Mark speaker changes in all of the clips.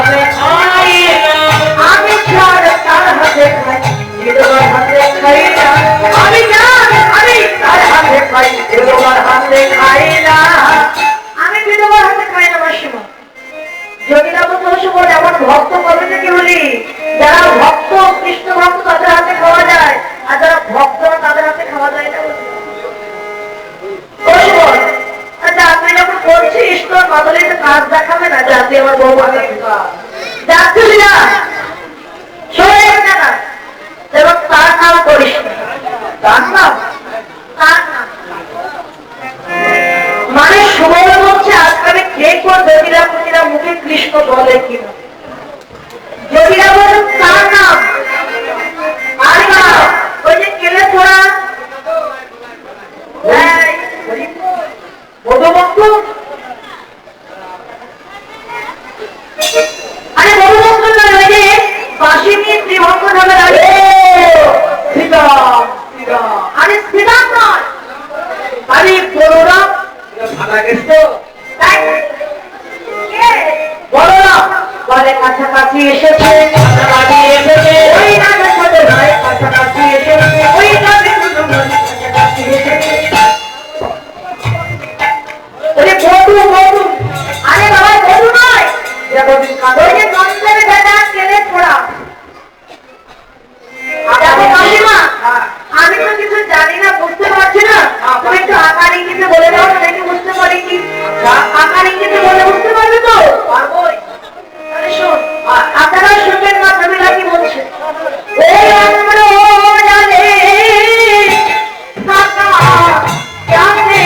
Speaker 1: হাতে খাই আমি চার তার হাতে খাই তোমার হাতে খাই না আমি তার হাতে খাই তোমার হাতে খাই না আমি তোমার হাতে খাই না মাসিমা যদি না তো বলে আমার ভক্ত কবে থেকে বলি যারা ভক্ত কৃষ্ণ ভক্ত তাদের হাতে খাওয়া যায় আর যারা ভক্ত তাদের হাতে খাওয়া যায় না আচ্ছা আপনি যখন করছিস তোর বদলে কাজ দেখাবে না যে আপনি আমার বউ যাচ্ছিস না সরে না এবং তার নাম করিস তার নাম মানে সময় হচ্ছে আজকাল দেখবো যোগীরা পুঁজিরা মুখে কৃষ্ণ বলে কিনা যোগীরা বলে তার নাম আর না ওই যে কেলে পড়া মধুমক্ত আরে মধুমক্ত নয় ওই যে বাসি নিয়ে ত্রিভঙ্গ নামে লাগে আরে শ্রীরাম নয় আরে বলরাম ভালো গেছো বলরাম বলে কাছাকাছি এসেছে ওই নামের সাথে ভাই কাছাকাছি এসেছে ওই নামে কাছাকাছি এসেছে আরে বাবা বধু নয় ওই যে নন্দের দাদা কেলে পড়া আমি তো কিছু জানি না বুঝতে পারছি না তুমি একটু আকার ইঙ্গিতে বলে দাও না দেখে বুঝতে পারি কি আকার ইঙ্গিতে বলে বুঝতে পারবে তো পারবোই তাহলে শোন আপনারা শুনবেন না তুমি নাকি বলছে ওই আমরা জানে জানে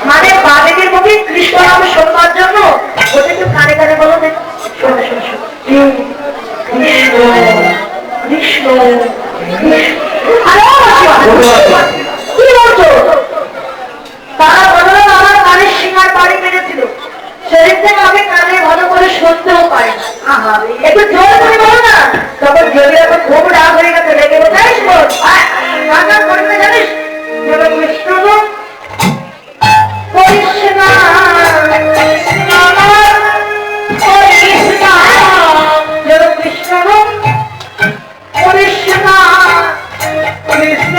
Speaker 1: মানে বাবেদের মুখে কৃষ্ণ নাম শুনবার জন্য ওদের একটু কানে কানে বলো শোনো শোনো শোনো কৃষ্ণ কৃষ্ণ কি বলছো তারা বললো আমার কানের শিকার বাড়ি মেরেছিল শরীর থেকে আমি কানে ভালো করে শুনতেও পাই না একটু জোর করে বলো না তখন যদি এখন খুব রাগ হয়ে গেছে লেগে বোঝাইস বল করতে জানিস কৃষ্ণ কৃষ্ণ কৃষ্ণ কৃষ্ণ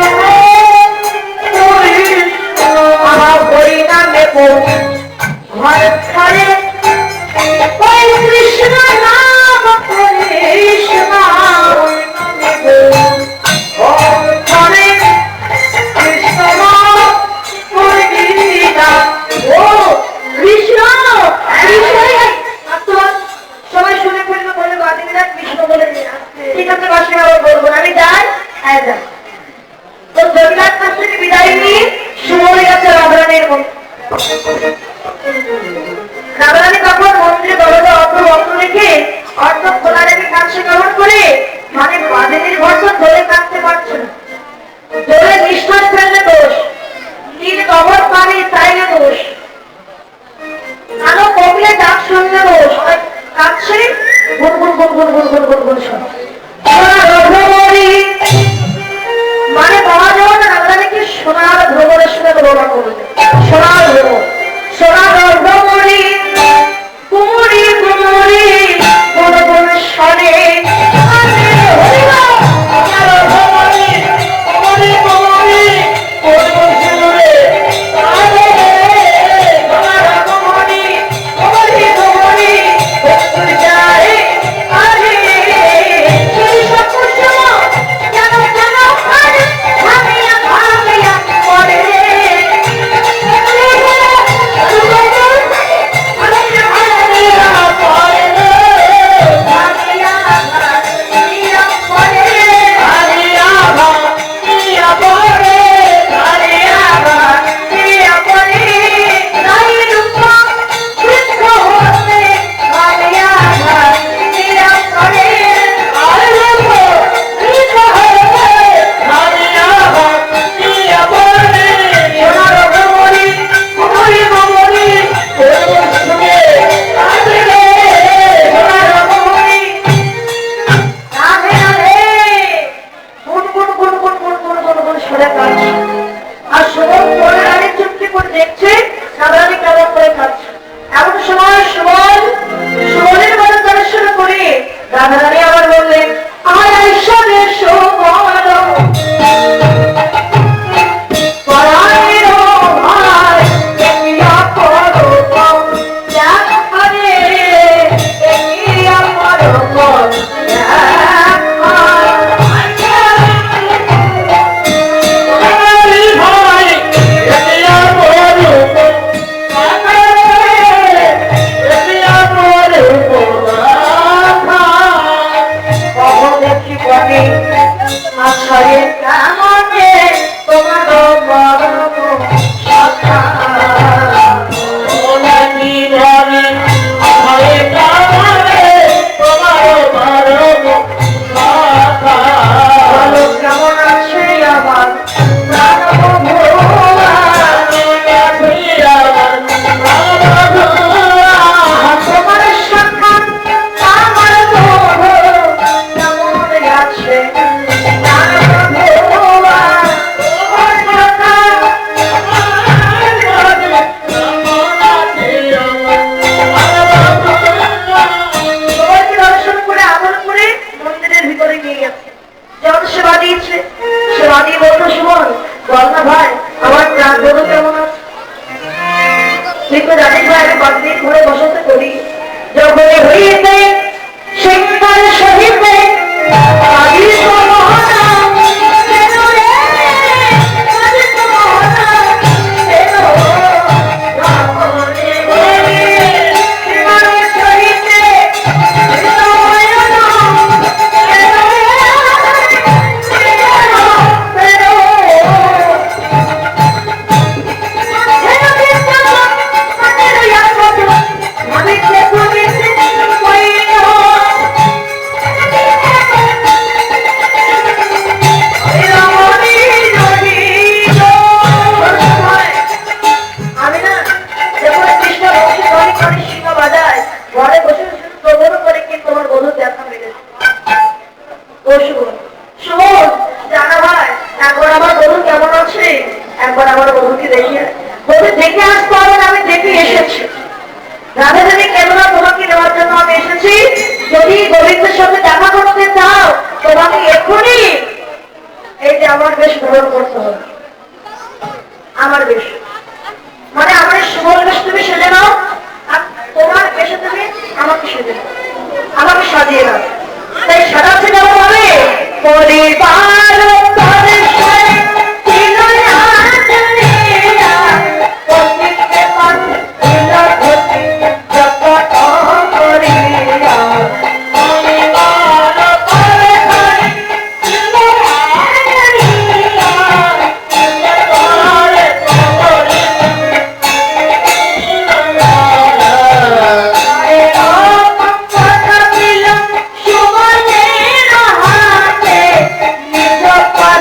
Speaker 1: দোলা করবে সোনার ভ্রমণ সোনার ভ্রমণী কুমুরি কুমুরি কোন কোন স্বরে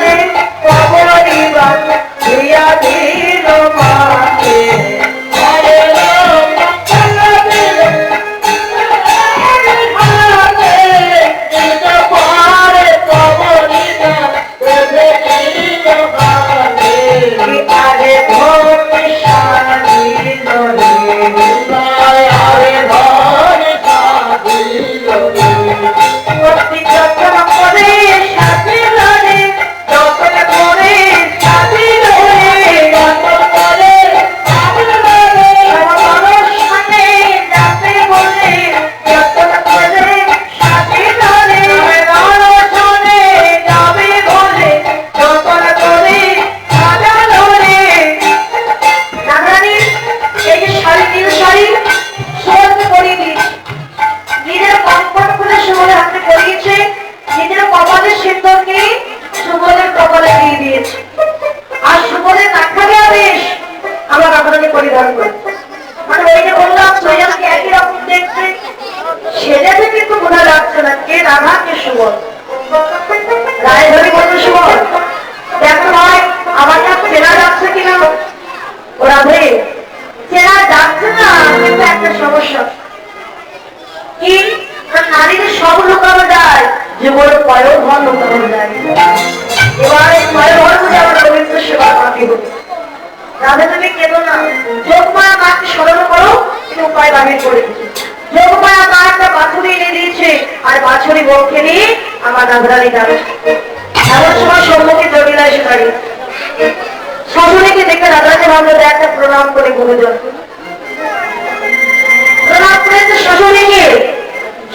Speaker 2: Padre.
Speaker 1: বাহির করেছে। যোগমায়া মা একটা বাছুরি এনে দিয়েছে, আর বাছুরি বক্ষে নিয়ে আমার রাধারানী যাচ্ছে। এমন সময় সম্মুখে জটিলা এসে দাঁড়িয়ে। শাশুড়িকে দেখে রাধারানী ভাবলো একটা প্রণাম করে গুরুজন প্রণাম করেছে শাশুড়িকে।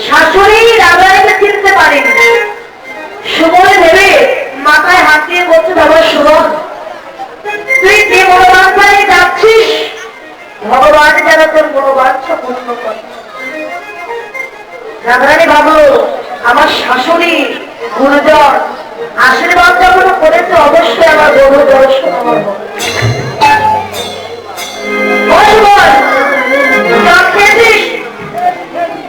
Speaker 1: শাশুড়ি রাধারানীকে চিনতে পারেনি। সুমনে ভেবে মাথায় হাত দিয়ে বলছে, বাবা সুমন, তুই যে মনোবাঞ্ছা নিয়ে যাচ্ছিস, ভগবান যেন তোর মনোবাঞ্ছা পূর্ণ করে। রাধারানী ভাবলো আমার শাশুড়ি গুরুজন আশীর্বাদ যখন করেছে, অবশ্যই আমার গরু দর্শন আমার হবে। পেয়েছিস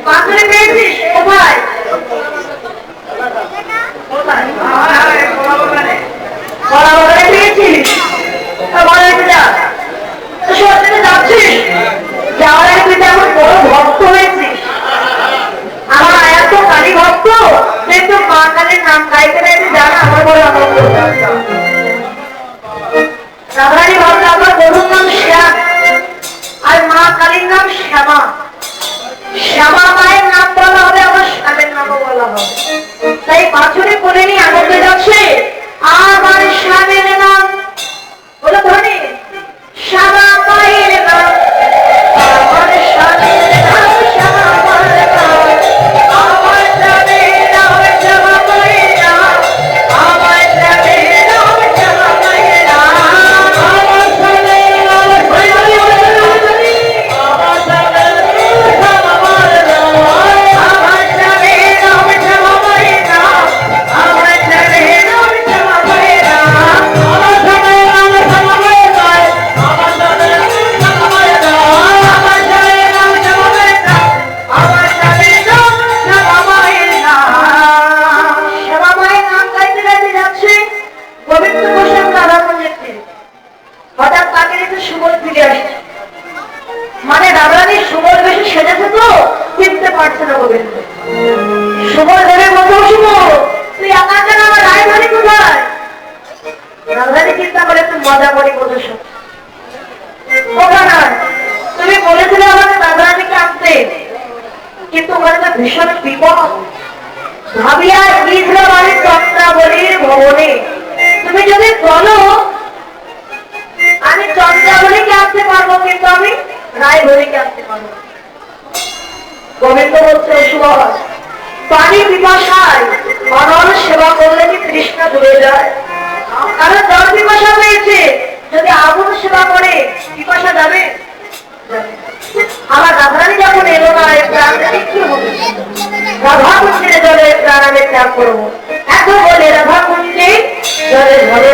Speaker 1: বাছুরি পেয়েছিস কোথায়? পেয়েছিস যাচ্ছিস, যাওয়ার আগে তুই তেমন বড় ভক্ত হয়েছিস। আমার এত কালী ভক্ত, কিন্তু মা কালীর নাম গাইতে গাইতে জানা আমার বড় আনন্দ। রাধারানী ভাবলো আমার গরুর নাম শ্যাম, আর মা কালীর নাম শ্যামা। শ্যামা মায়ের নাম বলা হবে, আমার শ্যামের নামও বলা হবে। তাই বাছুরি করে নিয়ে আনন্দে যাচ্ছে। আমার শ্যামের নাম বলো ধনী, শ্যামা মায়ের নাম, আমার শ্যামের নাম শ্যামা মায়ের নাম, আমার শ্যামের নাম শ্যামা মায়ের নাম, আমার শ্যামের নাম শ্যামা মায়ের নাম, আমার শ্যামের নাম হঠাৎ তাকে দেখে সুমন ফিরে আসছে। মানে রাধারানী সুমন বেশি সেজেছে তো চিনতে পারছে না গোবিন্দ। সুমন ভেবে বলতো, সুমন তুই একা কেন, আমার রায়ধানী কোথায়? রাধারানী চিন্তা করে একটু মজা করি বলছো, ওখানে তুমি বলেছিলে আমাকে রাধারানীকে আনতে, কিন্তু ওখানে তো ভীষণ বিপদ। ভাবিয়া গিয়েছিলাম আমি চন্দ্রাবলীর ভবনে, তুমি যদি বলো আমি চন্দ্রাবলীকে আনতে পারবো, কিন্তু আমি রায়বলীকে আনতে পারবো। গোবিন্দ বলছে, সুবল পানি পিপাসায় অনল সেবা করলে কি তৃষ্ণা দূরে যায়? কারণ জল পিপাসা পেয়েছে, যদি আগুন সেবা করে পিপাসা যাবে? আমার রাধারানী যখন এলো না, প্রাণে কি হবে? রাধা কুঞ্জের জলে প্রাণ আমি ত্যাগ করবো। এত বলে রাধা কুঞ্জে জলে ঝরে